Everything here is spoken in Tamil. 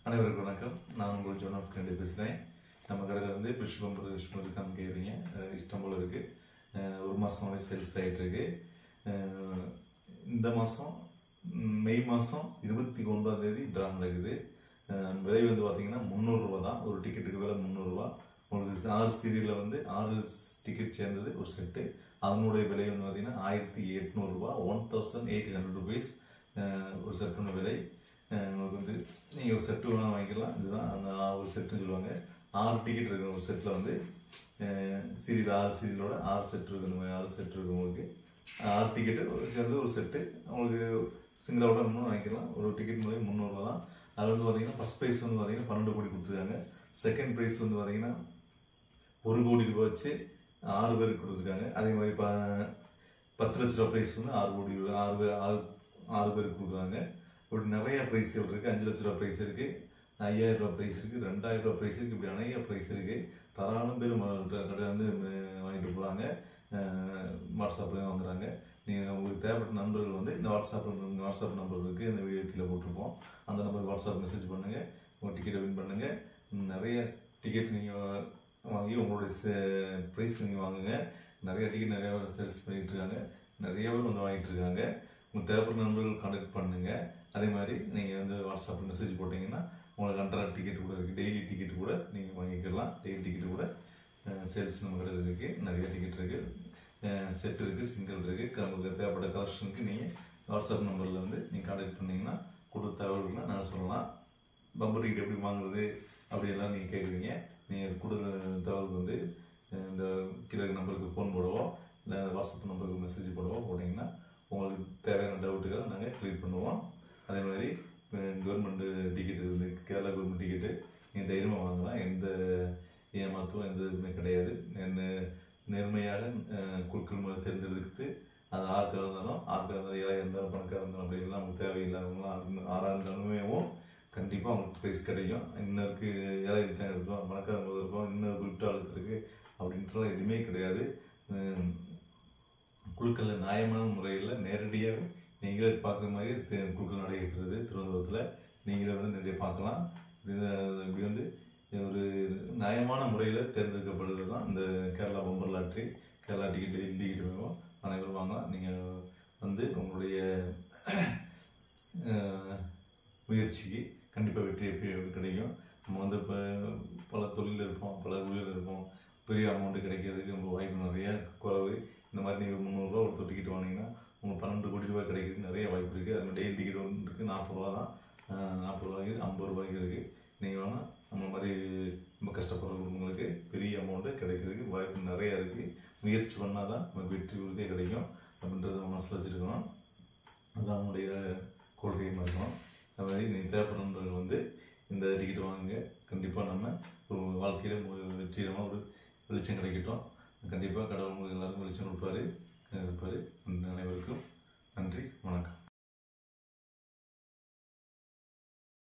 அனைவருக்கும் வணக்கம். நான் உங்கள் ஜோன் ஆஃப் கண்டி பேசுகிறேன். நம்ம கடையில் வந்து புஷ்பம்பர் இருக்கான்னு கேட்குறீங்க. இஷ்டம் போல் இருக்குது. ஒரு மாதமாகவே சேல்ஸ் ஆகிட்டுருக்கு. இந்த மாதம் மே மாதம் 29ஆம் தேதி ட்ரா நடக்குது. விலை வந்து பார்த்தீங்கன்னா 300 ரூபா தான். ஒரு டிக்கெட்டுக்கு விலை 300 ரூபா. உங்களுக்கு 6 சீரியலில் வந்து 6 டிக்கெட் சேர்ந்தது ஒரு செட்டு. அதனுடைய விலை வந்து பார்த்தீங்கன்னா 1800 ரூபா, 1800 ருபீஸ் ஒரு செட்டோட விலை. உங்களுக்கு வந்து நீங்கள் ஒரு செட்டு வேணால் வாங்கிக்கலாம். இதுதான் அந்த ஒரு செட்டுன்னு சொல்லுவாங்க. 6 டிக்கெட் இருக்குது ஒரு செட்டில் வந்து. சீரியல் 6 சீரியலோட 6 செட் இருக்குது. 6 செட் இருக்குது உங்களுக்கு. 6 டிக்கெட்டு சேர்ந்து ஒரு செட்டு. உங்களுக்கு சிங்கிளாக கூட இன்னும் வாங்கிக்கலாம். ஒரு டிக்கெட் மூலம் 300 ரூபா தான். அதில் வந்து பார்த்தீங்கன்னா ஃபஸ்ட் ப்ரைஸ் வந்து பார்த்தீங்கன்னா 12 கோடி கொடுத்துருக்காங்க. செகண்ட் ப்ரைஸ் வந்து பார்த்தீங்கன்னா 1 கோடி ரூபா வச்சு 6 பேருக்கு கொடுத்துருக்காங்க. அதே மாதிரி 10 லட்ச ரூபா ப்ரைஸ் வந்து 6 கோடி 6 பேருக்கு கொடுக்குறாங்க. இப்படி நிறைய ப்ரைஸ் இருக்குது. 5 லட்ச ரூபா ப்ரைஸ் இருக்குது, 5000 ரூபா ப்ரைஸ் இருக்குது, 2000 ரூபா ப்ரைஸ் இருக்குது. இப்படி நிறைய ப்ரைஸ் இருக்குது. தாராளம் பேர் கடை வந்து வாங்கிட்டு போகிறாங்க. வாட்ஸ்அப்லேயும் வாங்குறாங்க. நீங்கள் உங்களுக்கு தேவைப்பட்ட நண்பர்கள் வந்து இந்த வாட்ஸ்அப் நம்பர் இருக்குது. இந்த வீடியோ கீழே போட்டிருப்போம். அந்த நம்பருக்கு வாட்ஸ்அப் மெசேஜ் பண்ணுங்கள். உங்கள் டிக்கெட்டை வின் பண்ணுங்கள். நிறைய டிக்கெட் நீங்கள் வாங்கி உங்களுடைய ப்ரைஸ் நீங்கள் வாங்குங்க. நிறைய டிக்கெட் நிறையா சேல்ஸ் பண்ணிகிட்டு இருக்காங்க. நிறைய பேர் வந்து வாங்கிட்டு இருக்காங்க. உங்களுக்கு தேவைப்பட்ட நண்பர்கள் கான்டாக்ட் பண்ணுங்கள். அதே மாதிரி நீங்கள் வந்து வாட்ஸ்அப்பில் மெசேஜ் போட்டிங்கன்னா உங்களுக்கு அன்றாட டிக்கெட் கூட இருக்குது. டெய்லி டிக்கெட் கூட நீங்கள் வாங்கிக்கலாம். டெய்லி டிக்கெட் கூட சேல்ஸ் நம்ம கடையில் இருக்குது. நிறைய டிக்கெட் இருக்குது. செட் இருக்குது, சிங்கிள் இருக்குது. உங்களுக்கு தேவைப்பட்ட கலெக்ஷனுக்கு நீங்கள் வாட்ஸ்அப் நம்பரில் வந்து நீங்கள் கான்டாக்ட் பண்ணிங்கன்னா கொடுத்த தகவல்களை நாங்கள் சொல்லலாம். பம்பர் டிக்கெட் எப்படி வாங்குறது அப்படியெல்லாம் நீங்கள் கேட்குறீங்க. நீங்கள் கொடுக்குற தகவல் வந்து இந்த கீழே நம்பருக்கு ஃபோன் போடவோ இல்லை வாட்ஸ்அப் நம்பருக்கு மெசேஜ் போடவோ போட்டிங்கன்னா உங்களுக்கு தேவையான டவுட்டுகளை நாங்கள் கிளியர் பண்ணுவோம். அதே மாதிரி கவர்மெண்ட் டிக்கெட்டு வந்து கேரளா கவர்மெண்ட் டிக்கெட்டு நீங்கள் தைரியமாக வாங்கலாம். எந்த ஏமாற்றவும் எந்த இதுவுமே கிடையாது. நேர்மையாக குழுக்கள் முறை தேர்ந்தெடுத்து அது ஆறுக்காக இருந்தாலும் ஏழை இருந்தாலும் பணக்காக இருந்தாலும் அப்படிலாம் நமக்கு தேவையில்லாதவங்களாம் ஆறாக இருந்தாலுமேவும் கண்டிப்பாக அவங்களுக்கு ப்ரைஸ் கிடைக்கும். இன்னொருக்கு ஏழை தான் இருக்கும், பணக்காரங்க இருக்கும், இன்னொரு குறிப்பிட்ட ஆளுக்கு இருக்குது அப்படின்ற எதுவுமே கிடையாது. குழுக்களில் நியாயமான முறையில் நேரடியாக நீங்களே பார்க்குற மாதிரி குழுக்கள் நடைபெறுறது திருவனந்தபுரத்தில். நீங்களே வந்து நிறைய பார்க்கலாம். இப்படி வந்து ஒரு நியாயமான முறையில் தேர்ந்தெடுக்கப்படுறது தான் இந்த Kerala bumper lottery. Kerala ticket daily ticket வேணும், அனைவரும் வாங்கலாம். நீங்கள் வந்து உங்களுடைய முயற்சிக்கு கண்டிப்பாக வெற்றி எப்படி கிடைக்கும். நம்ம வந்து இப்போ பல தொழிலில் இருப்போம், பல ஊழில் இருப்போம். பெரிய அமௌண்ட்டு கிடைக்கிறதுக்கு ரொம்ப வாய்ப்பு நிறையா குறைவு. இந்த மாதிரி நீங்கள் 300 ரூபா ஒருத்தர் டிக்கெட் வாங்கினீங்கன்னா உங்களுக்கு 12 கோடி ரூபாய் கிடைக்கிறதுக்கு நிறைய வாய்ப்பு இருக்குது. அது மாதிரி டெய்லி டிக்கெட் ஒன்று இருக்குது, 40 ரூபா தான். 40 ரூபாய்க்கு 50 ரூபாய்க்கு இருக்குது. நீங்கள் வேணால் நம்ம மாதிரி ரொம்ப கஷ்டப்படுற குடும்பங்களுக்கு பெரிய அமௌண்ட்டு கிடைக்கிறதுக்கு வாய்ப்பு நிறையா இருக்குது. முயற்சி பண்ணால் தான் நமக்கு வெற்றி உறுதியே கிடைக்கும் அப்படின்றத மனசில் வச்சுருக்கணும். அதுதான் நம்முடைய கொள்கையும் இருக்கணும். அது மாதிரி நீங்கள் தேவைப்படுறவர்கள் வந்து இந்த டிக்கெட் வாங்குங்க. கண்டிப்பாக நம்ம ஒரு வாழ்க்கையில் வெற்றிகரமாக ஒரு வெளிச்சம் கிடைக்கட்டும். கண்டிப்பாக கடவுள் எல்லாருக்கும் வெளிச்சம் இருப்பார். அனைவருக்கும் நன்றி, வணக்கம்.